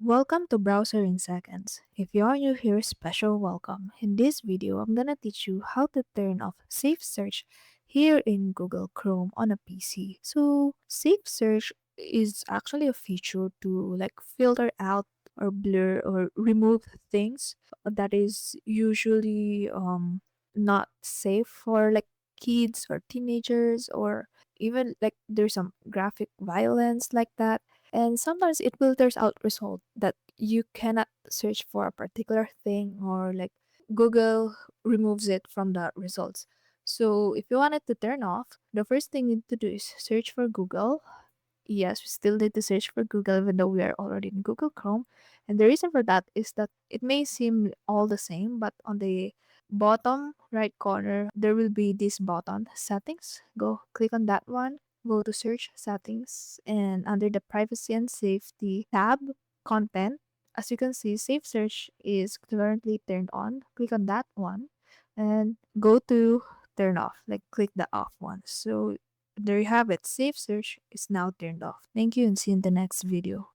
Welcome to Browser in Seconds. If you are new here, special welcome. In this video, I'm gonna teach you how to turn off Safe Search here in Google Chrome on a PC. So, Safe Search is actually a feature to filter out or blur or remove things that is usually not safe for kids or teenagers, or even there's some graphic violence like that, and sometimes it filters out result that you cannot search for a particular thing, or Google removes it from the results. So if you want it to turn off, the first thing you need to do is search for Google. Yes, we still need to search for Google even though we are already in Google Chrome. And the reason for that is that it may seem all the same, but on the bottom right corner, there will be this button, settings. Go click on that one. Go to search settings, and under the privacy and safety tab, content. As you can see, safe search is currently turned on. Click on that one and go to turn off. Click the off one. So there you have it. Safe search is now turned off. Thank you and see you in the next video.